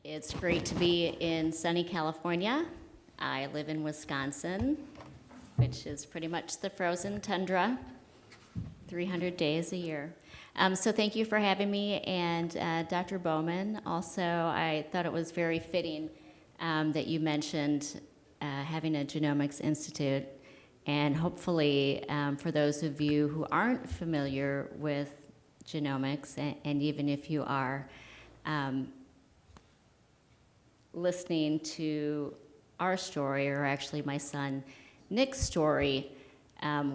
It's great to be in sunny California. I live in Wisconsin, which is pretty much the frozen tundra, 300 days a year. So thank you for having me, and Dr. Bowman, also, I thought it was very fitting that you mentioned having a Genomics Institute, and hopefully for those of you who aren't familiar with genomics, and even if you are, listening to our story, or actually my son Nick's story,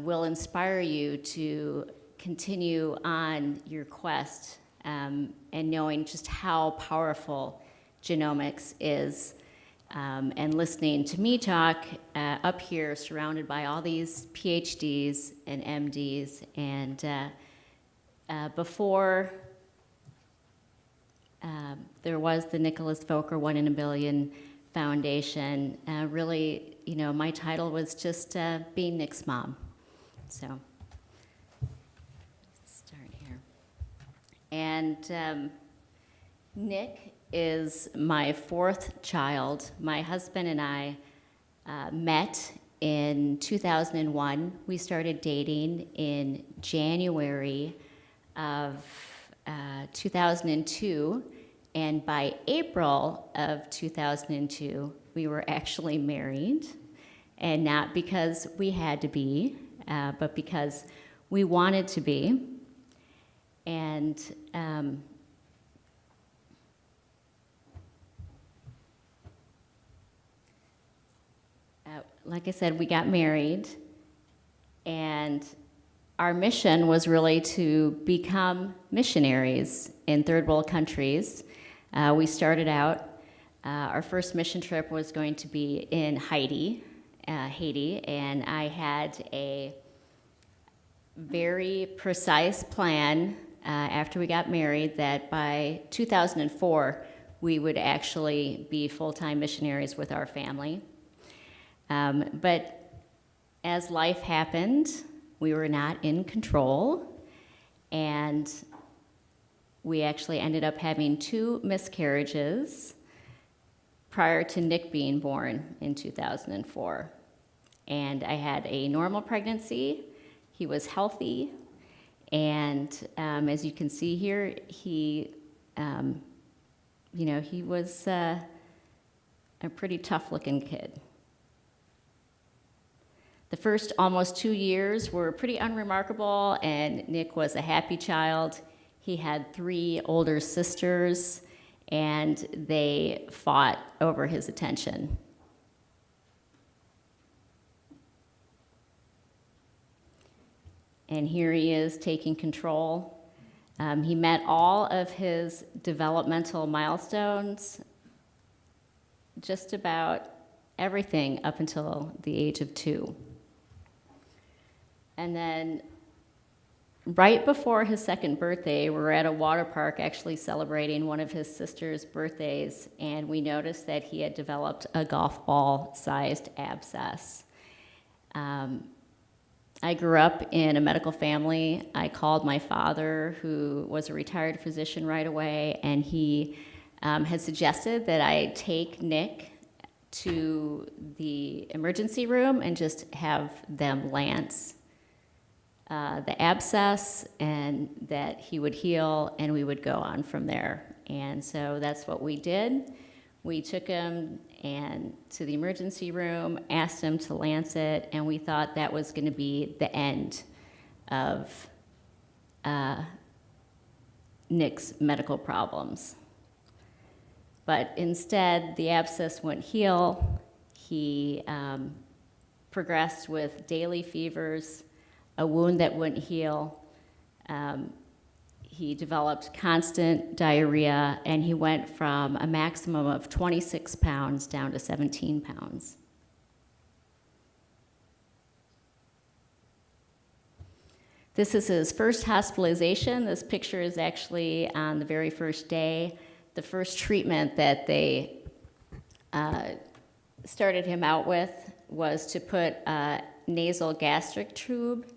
will inspire you to continue on your quest and knowing just how powerful genomics is. And listening to me talk up here, surrounded by all these PhDs and MDs, and before there was the Nicholas Volker 1 in a Billion Foundation. Really, you know, my title was just being Nick's mom. So, let's start here. And Nick is my fourth child. My husband and I met in 2001. We started dating in January of 2002, and by April of 2002, we were actually married, and not because we had to be, but because we wanted to be. And like I said, we got married, and our mission was really to become missionaries in third world countries. We started out, our first mission trip was going to be in Haiti, and I had a very precise plan after we got married that by 2004, we would actually be full-time missionaries with our family. But as life happened, we were not in control, and we actually ended up having 2 miscarriages prior to Nick being born in 2004. And I had a normal pregnancy. He was healthy, and as you can see here, he was a pretty tough-looking kid. The first almost 2 years were pretty unremarkable, and Nick was a happy child. He had 3 older sisters, and they fought over his attention. And here he is taking control. He met all of his developmental milestones, just about everything up until the age of 2. And then right before his 2nd birthday, we were at a water park actually celebrating one of his sister's birthdays, and we noticed that he had developed a golf ball-sized abscess. I grew up in a medical family. I called my father, who was a retired physician, right away, and he had suggested that I take Nick to the emergency room and just have them lance the abscess, and that he would heal, and we would go on from there. And so that's what we did. We took him to the emergency room, asked him to lance it, and we thought that was going to be the end of Nick's medical problems. But instead, the abscess wouldn't heal. He progressed with daily fevers, a wound that wouldn't heal. He developed constant diarrhea, and he went from a maximum of 26 pounds down to 17 pounds. This is his first hospitalization. This picture is actually on the very first day. The first treatment that they started him out with was to put a nasal gastric tube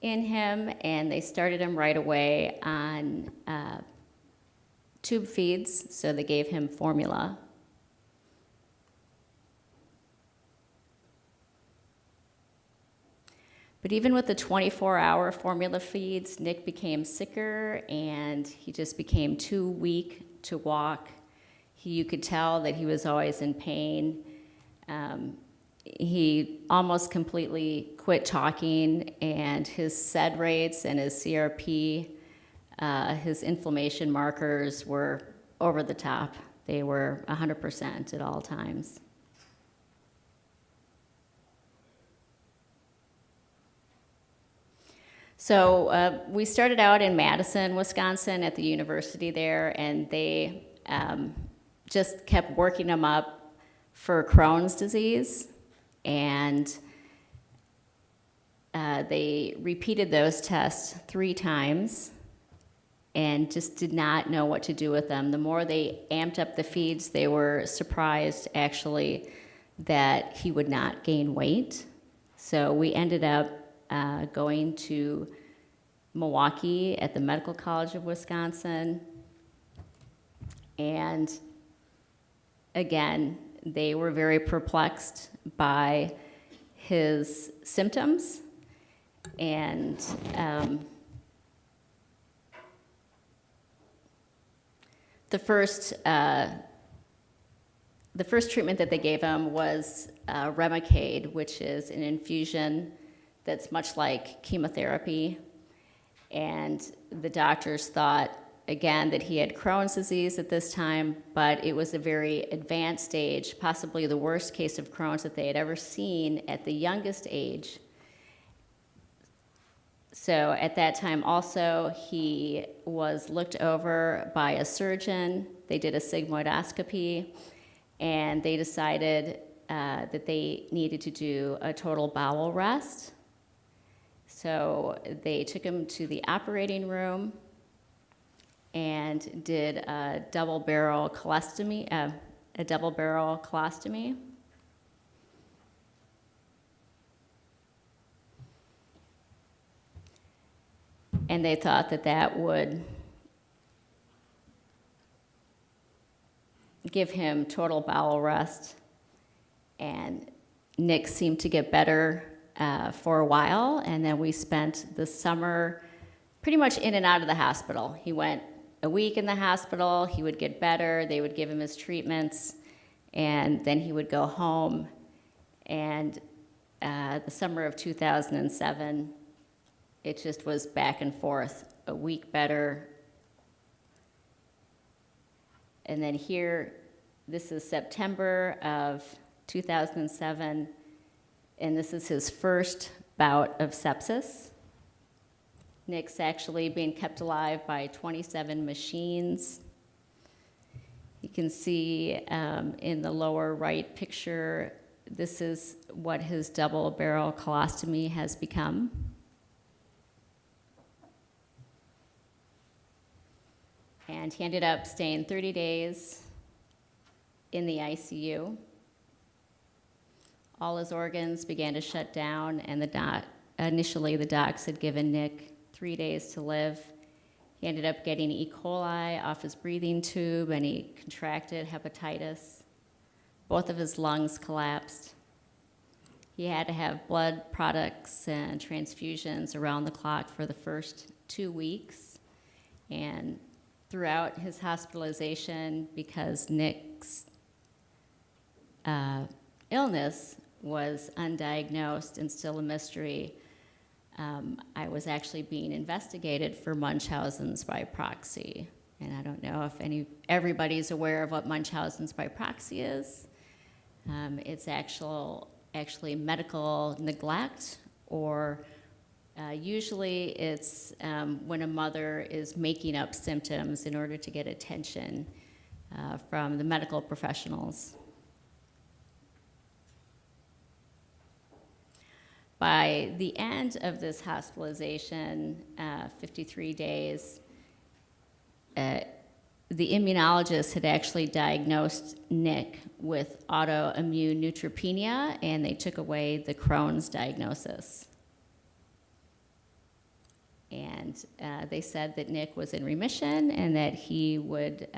in him, and they started him right away on tube feeds, so they gave him formula. But even with the 24-hour formula feeds, Nick became sicker, and he just became too weak to walk. You could tell that he was always in pain. He almost completely quit talking, and his SED rates and his CRP, his inflammation markers were over the top. They were 100% at all times. So we started out in Madison, Wisconsin, at the university there, and they just kept working him up for Crohn's disease, and they repeated those tests 3 times and just did not know what to do with them. The more they amped up the feeds, they were surprised, actually, that he would not gain weight. So we ended up going to Milwaukee at the Medical College of Wisconsin, and again, they were very perplexed by his symptoms, and the first treatment that they gave him was Remicade, which is an infusion that's much like chemotherapy. And the doctors thought, again, that he had Crohn's disease at this time, but it was a very advanced stage, possibly the worst case of Crohn's that they had ever seen at the youngest age. So at that time also, he was looked over by a surgeon. They did a sigmoidoscopy, and they decided that they needed to do a total bowel rest. So they took him to the operating room and did a double barrel colostomy. And they thought that that would give him total bowel rest. And Nick seemed to get better for a while, and then we spent the summer pretty much in and out of the hospital. He went a week in the hospital, he would get better, they would give him his treatments, and then he would go home. And the summer of 2007, it just was back and forth, a week better. And then here, this is September of 2007, and this is his first bout of sepsis. Nick's actually being kept alive by 27 machines. You can see in the lower right picture, this is what his double barrel colostomy has become. And he ended up staying 30 days in the ICU. All his organs began to shut down, and initially the docs had given Nick 3 days to live. He ended up getting E. coli off his breathing tube, and he contracted hepatitis. Both of his lungs collapsed. He had to have blood products and transfusions around the clock for the first 2 weeks. And throughout his hospitalization, because Nick's illness was undiagnosed and still a mystery, I was actually being investigated for Munchausen's by proxy. And I don't know if everybody's aware of what Munchausen's by proxy is. It's actually medical neglect, or usually it's when a mother is making up symptoms in order to get attention from the medical professionals. By the end of this hospitalization, 53 days, the immunologist had actually diagnosed Nick with autoimmune neutropenia, and they took away the Crohn's diagnosis. And they said that Nick was in remission and that he would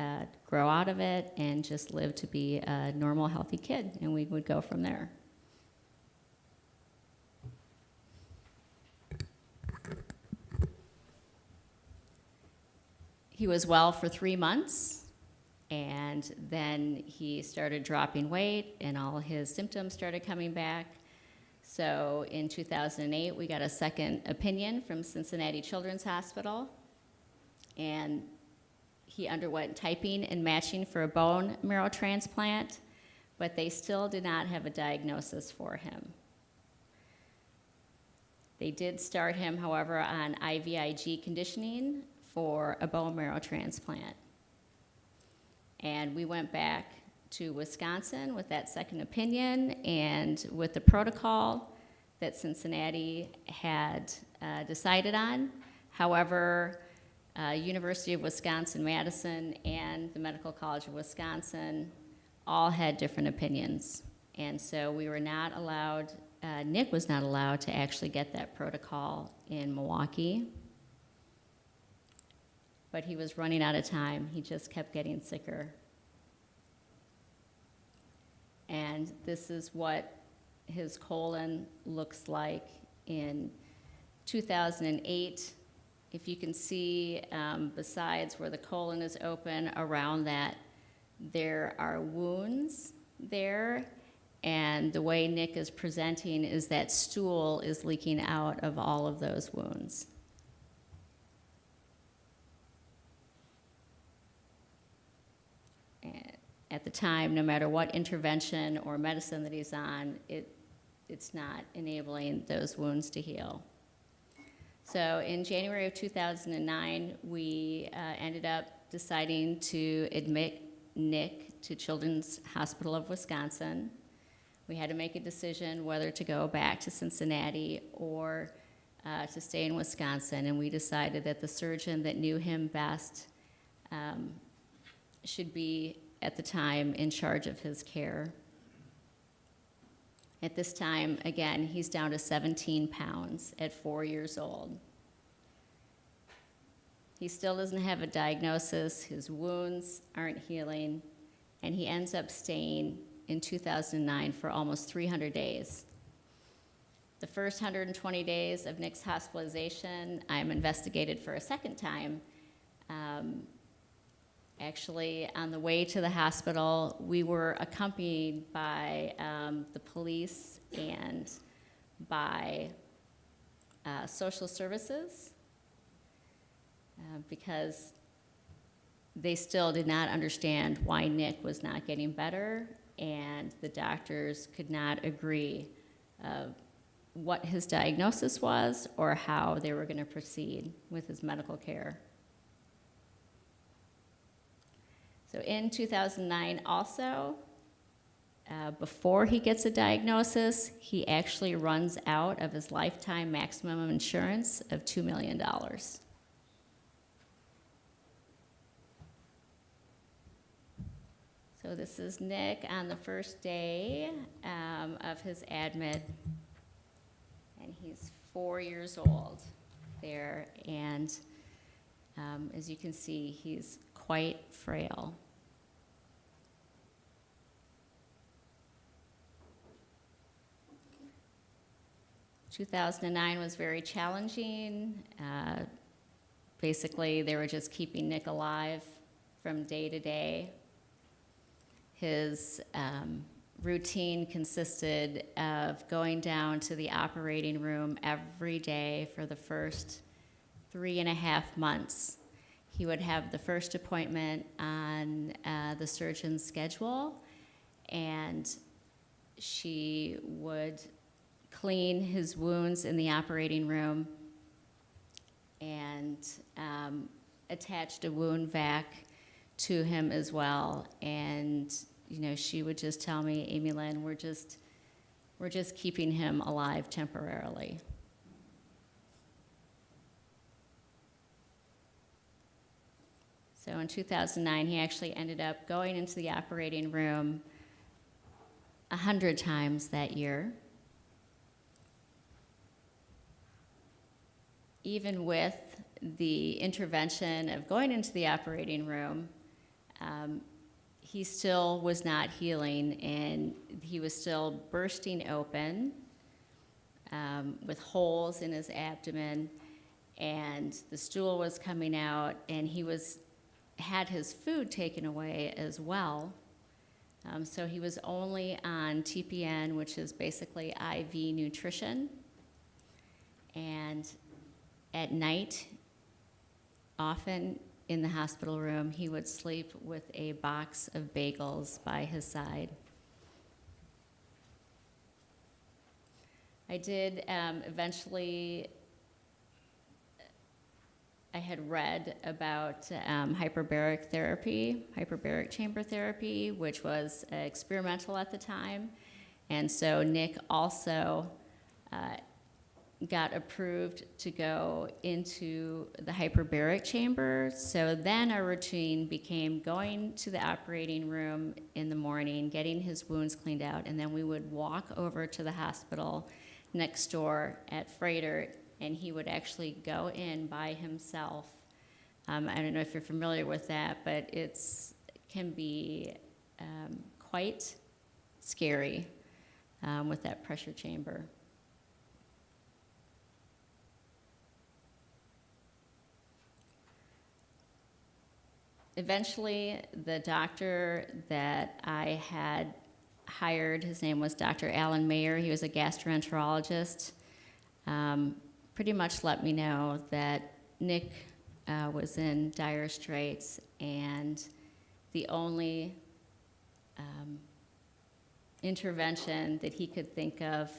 grow out of it and just live to be a normal, healthy kid, and we would go from there. He was well for 3 months, and then he started dropping weight, and all his symptoms started coming back. So in 2008, we got a second opinion from Cincinnati Children's Hospital, and he underwent typing and matching for a bone marrow transplant, but they still did not have a diagnosis for him. They did start him, however, on IVIG conditioning for a bone marrow transplant. And we went back to Wisconsin with that second opinion and with the protocol that Cincinnati had decided on. However, University of Wisconsin-Madison and the Medical College of Wisconsin all had different opinions. And so we were not allowed, Nick was not allowed to actually get that protocol in Milwaukee. But he was running out of time. He just kept getting sicker. And this is what his colon looks like in 2008. If you can see, besides where the colon is open, around that, there are wounds there. And the way Nick is presenting is that stool is leaking out of all of those wounds. At the time, no matter what intervention or medicine that he's on, it's not enabling those wounds to heal. So in January of 2009, we ended up deciding to admit Nick to Children's Hospital of Wisconsin. We had to make a decision whether to go back to Cincinnati or to stay in Wisconsin, and we decided that the surgeon that knew him best should be, at the time, in charge of his care. At this time, again, he's down to 17 pounds at 4 years old. He still doesn't have a diagnosis, his wounds aren't healing, and he ends up staying in 2009 for almost 300 days. The first 120 days of Nick's hospitalization, I'm investigated for a second time. Actually, on the way to the hospital, we were accompanied by the police and by social services because they still did not understand why Nick was not getting better, and the doctors could not agree what his diagnosis was or how they were going to proceed with his medical care. So in 2009 also, before he gets a diagnosis, he actually runs out of his lifetime maximum insurance of $2 million. So this is Nick on the first day of his admit, and he's 4 years old there, and as you can see, he's quite frail. In 2009 was very challenging. Basically, they were just keeping Nick alive from day to day. His routine consisted of going down to the operating room every day for the first 3.5 months. He would have the first appointment on the surgeon's schedule, and she would clean his wounds in the operating room and attached a wound vac to him as well. And she would just tell me, Amylynne, we're just keeping him alive temporarily. So in 2009, he actually ended up going into the operating room 100 times that year. even with the intervention of going into the operating room, he still was not healing, and he was still bursting open with holes in his abdomen, and the stool was coming out, and he had his food taken away as well. So he was only on TPN, which is basically IV nutrition. And at night, often in the hospital room, he would sleep with a box of bagels by his side. I did eventually, I had read about hyperbaric chamber therapy, which was experimental at the time. And so Nick also got approved to go into the hyperbaric chamber. So then our routine became going to the operating room in the morning, getting his wounds cleaned out, and then we would walk over to the hospital next door at Freighter, and he would actually go in by himself. I don't know if you're familiar with that, but it can be quite scary with that pressure chamber. Eventually, the doctor that I had hired, his name was Dr. Alan Mayer, he was a gastroenterologist, pretty much let me know that Nick was in dire straits, and the only intervention that he could think of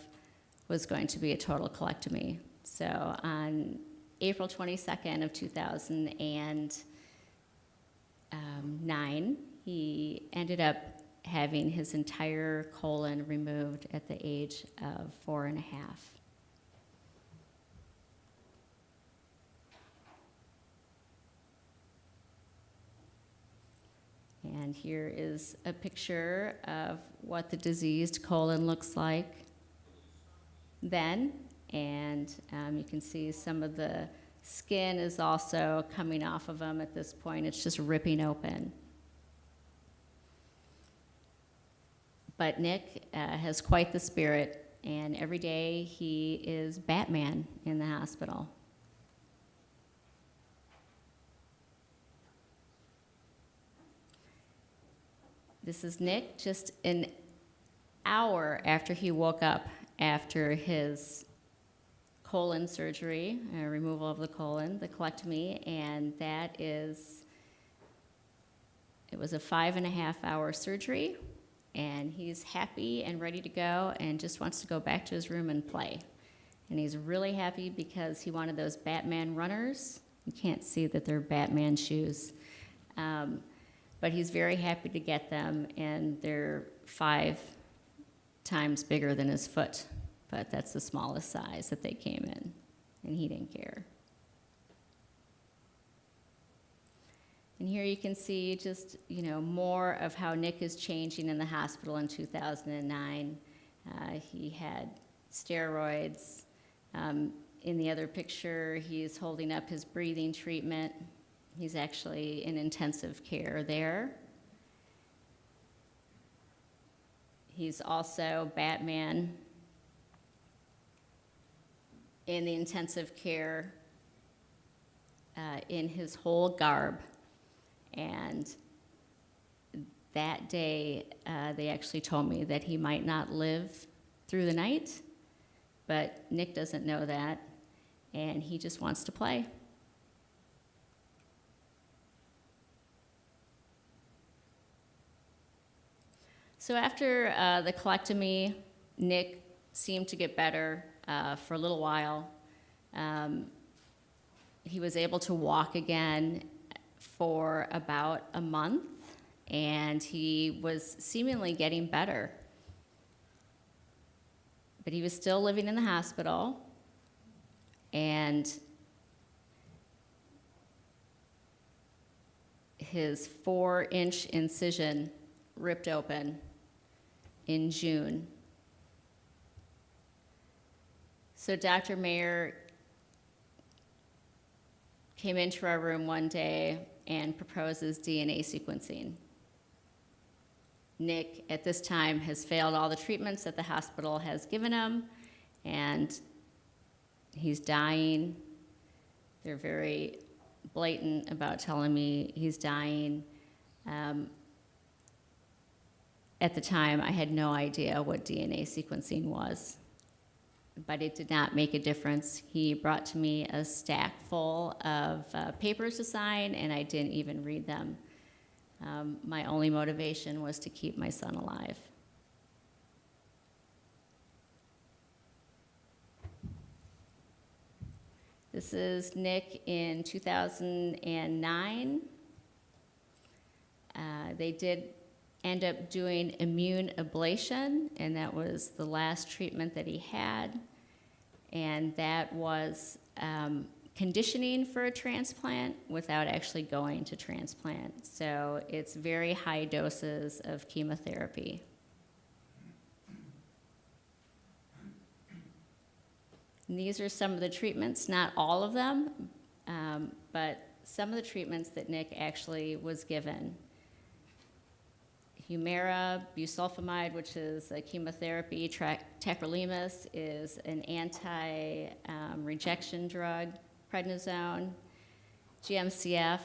was going to be a total colectomy. So on April 22nd of 2009, he ended up having his entire colon removed at the age of 4.5. And here is a picture of what the diseased colon looks like then. And you can see some of the skin is also coming off of him at this point. It's just ripping open. But Nick has quite the spirit, and every day he is Batman in the hospital. This is Nick just an hour after he woke up after his colon surgery, removal of the colon, the colectomy, and it was a 5.5-hour surgery, and he's happy and ready to go and just wants to go back to his room and play. And he's really happy because he wanted those Batman runners. You can't see that they're Batman shoes. But he's very happy to get them, and they're 5 times bigger than his foot. But that's the smallest size that they came in, and he didn't care. And here you can see just, more of how Nick is changing in the hospital in 2009. He had steroids. In the other picture, he's holding up his breathing treatment. He's actually in intensive care there. He's also Batman in the intensive care in his whole garb. And that day, they actually told me that he might not live through the night, but Nick doesn't know that, and he just wants to play. So after the colectomy, Nick seemed to get better for a little while. He was able to walk again for about a month, and he was seemingly getting better. But he was still living in the hospital, and his 4-inch incision ripped open in June. So Dr. Mayer came into our room one day and proposes DNA sequencing. Nick, at this time, has failed all the treatments that the hospital has given him, and he's dying. They're very blatant about telling me he's dying. At the time, I had no idea what DNA sequencing was, but it did not make a difference. He brought to me a stack full of papers to sign, and I didn't even read them. My only motivation was to keep my son alive. This is Nick in 2009. They did end up doing immune ablation, and that was the last treatment that he had. And that was conditioning for a transplant without actually going to transplant. So it's very high doses of chemotherapy. And these are some of the treatments, not all of them, but some of the treatments that Nick actually was given. Humira, busulfamide, which is a chemotherapy. Tacrolimus is an anti-rejection drug. Prednisone. GM-CSF.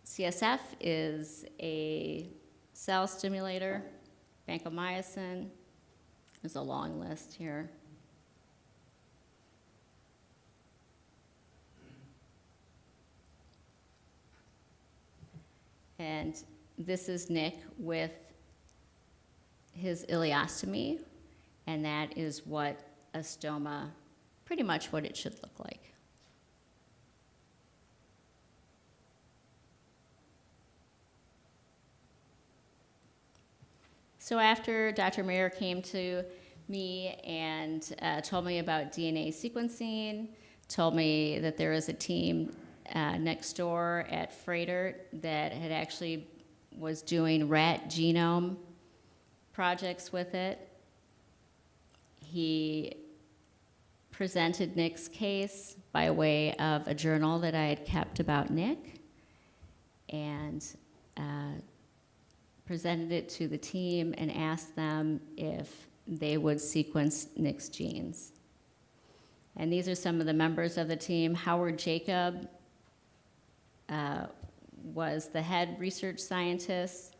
CSF is a cell stimulator. Vancomycin. There's a long list here. And this is Nick with his ileostomy, and that is what a stoma, pretty much what it should look like. So after Dr. Mayer came to me and told me about DNA sequencing, told me that there was a team next door at Freighter that had actually was doing rat genome projects with it. He presented Nick's case by way of a journal that I had kept about Nick, and presented it to the team and asked them if they would sequence Nick's genes. And these are some of the members of the team. Howard Jacob was the head research scientist.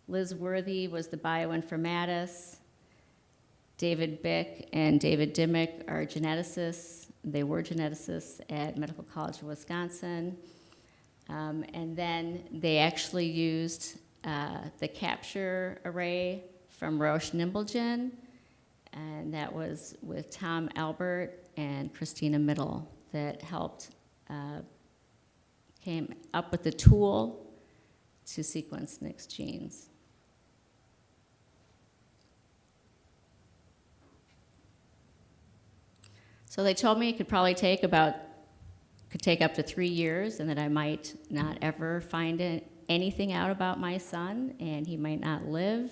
Liz Worthy was the bioinformatist. David Bick and David Dimmick are geneticists. They were geneticists at Medical College of Wisconsin. And then they actually used the capture array from Roche Nimblegen, and that was with Tom Albert and Christina Middle that helped came up with the tool to sequence Nick's genes. So they told me it could probably take up to 3 years, and that I might not ever find anything out about my son, and he might not live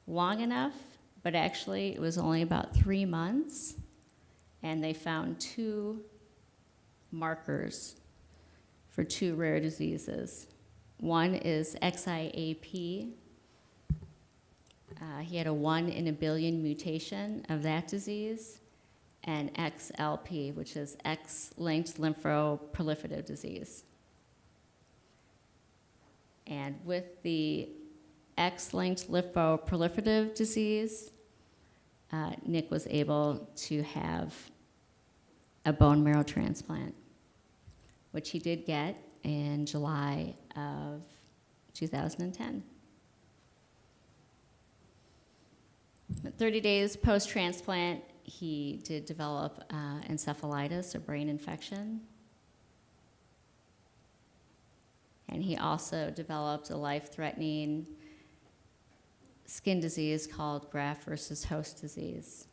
long enough. But actually, it was only about 3 months, and they found 2 markers for 2 rare diseases. One is XIAP. He had a 1 in a billion mutation of that disease, and XLP, which is X-linked lymphoproliferative disease. And with the X-linked lymphoproliferative disease, Nick was able to have a bone marrow transplant, which he did get in July of 2010. 30 days post-transplant, he did develop encephalitis, a brain infection. And he also developed a life-threatening skin disease called graft versus host disease.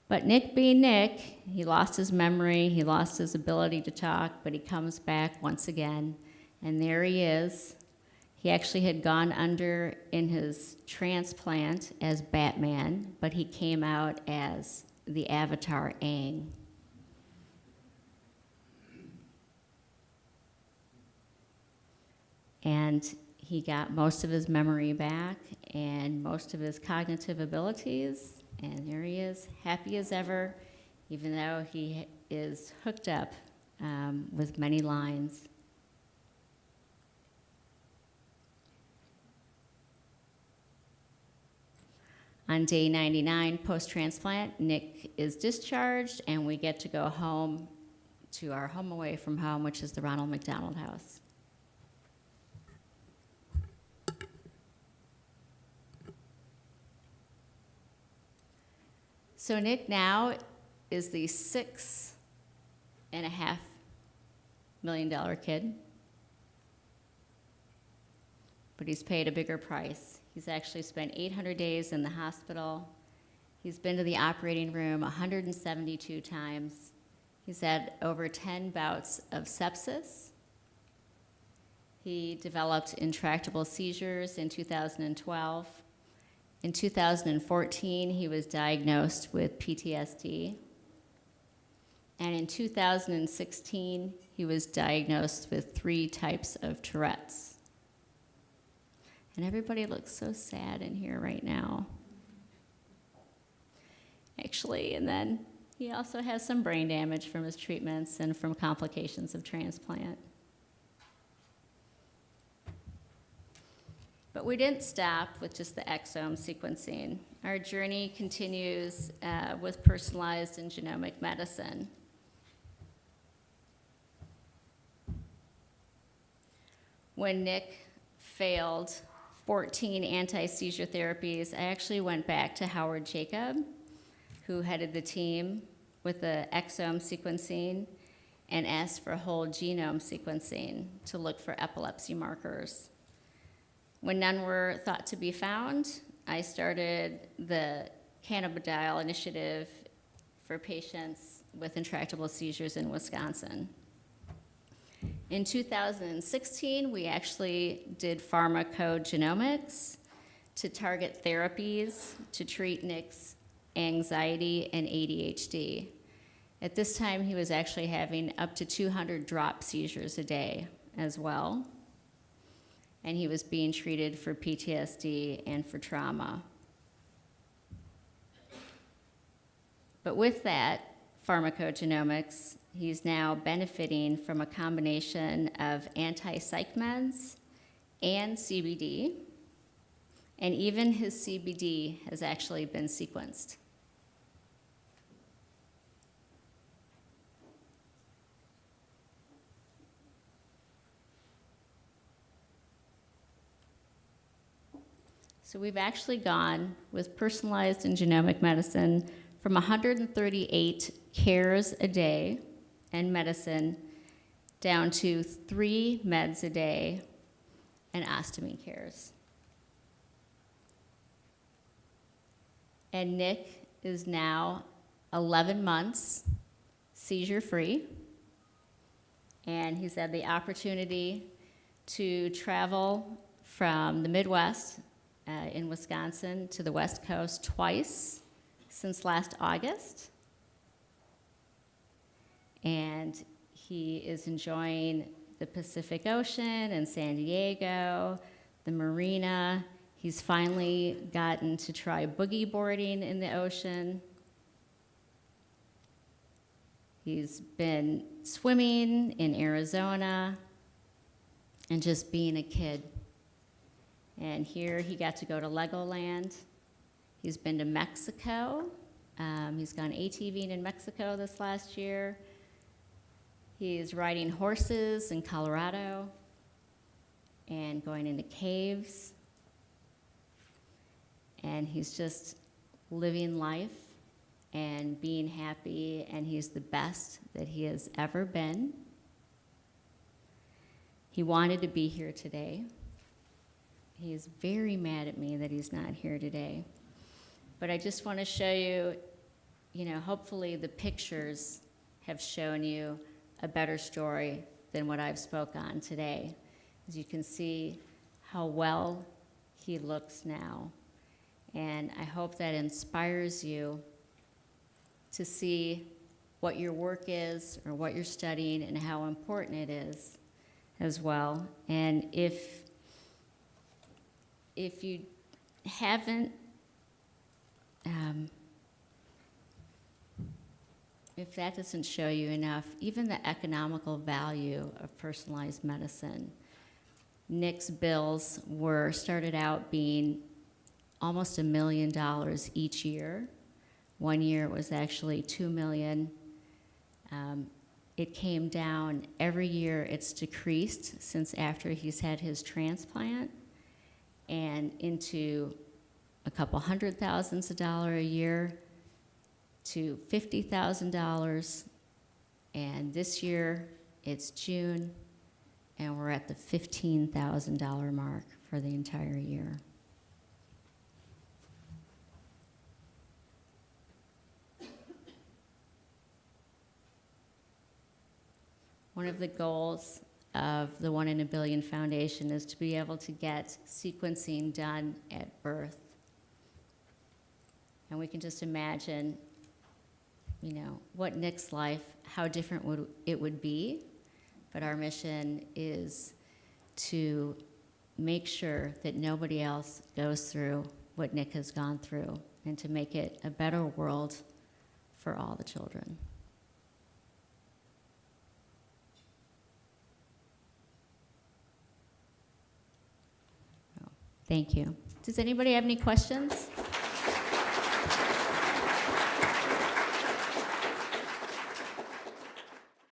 But Nick being Nick, he lost his memory, he lost his ability to talk, but he comes back once again, and there he is. He actually had gone under in his transplant as Batman, but he came out as the avatar Aang. And he got most of his memory back and most of his cognitive abilities, and there he is, happy as ever, even though he is hooked up with many lines. On day 99 post-transplant, Nick is discharged, and we get to go home to our home away from home, which is the Ronald McDonald House. So Nick now is the $6.5 million kid, but he's paid a bigger price. He's actually spent 800 days in the hospital. He's been to the operating room 172 times. He's had over 10 bouts of sepsis. He developed intractable seizures in 2012. In 2014, he was diagnosed with PTSD. And in 2016, he was diagnosed with 3 types of Tourette's. And everybody looks so sad in here right now. Actually, and then he also has some brain damage from his treatments and from complications of transplant. But we didn't stop with just the exome sequencing. Our journey continues with personalized and genomic medicine. When Nick failed 14 anti-seizure therapies, I actually went back to Howard Jacob, who headed the team with the exome sequencing, and asked for whole genome sequencing to look for epilepsy markers. When none were thought to be found, I started the cannabidiol initiative for patients with intractable seizures in Wisconsin. In 2016, we actually did pharmacogenomics to target therapies to treat Nick's anxiety and ADHD. At this time, he was actually having up to 200 drop seizures a day as well. And he was being treated for PTSD and for trauma. But with that pharmacogenomics, he's now benefiting from a combination of anti-psych meds and CBD, and even his CBD has actually been sequenced. So we've actually gone with personalized and genomic medicine from 138 cares a day and medicine down to 3 meds a day and ostomy cares. And Nick is now 11 months seizure-free, and he's had the opportunity to travel from the Midwest in Wisconsin to the West Coast twice since last August. And he is enjoying the Pacific Ocean and San Diego, the marina. He's finally gotten to try boogie boarding in the ocean. He's been swimming in Arizona and just being a kid. And here he got to go to Legoland. He's been to Mexico. He's gone ATVing in Mexico this last year. He's riding horses in Colorado and going into caves. And he's just living life and being happy, and he's the best that he has ever been. He wanted to be here today. He's very mad at me that he's not here today. But I just want to show you, hopefully the pictures have shown you a better story than what I've spoke on today. As you can see how well he looks now. And I hope that inspires you to see what your work is or what you're studying and how important it is as well. And if you haven't, if that doesn't show you enough, even the economical value of personalized medicine. Nick's bills started out being almost $1 million each year. One year it was actually $2 million. It came down every year. It's decreased since after he's had his transplant, and into a couple $100,000 a year to $50,000. And this year it's June, and we're at the $15,000 mark for the entire year. One of the goals of the 1 in a Billion Foundation is to be able to get sequencing done at birth. And we can just imagine, what Nick's life, how different it would be. But our mission is to make sure that nobody else goes through what Nick has gone through, and to make it a better world for all the children. Thank you. Does anybody have any questions?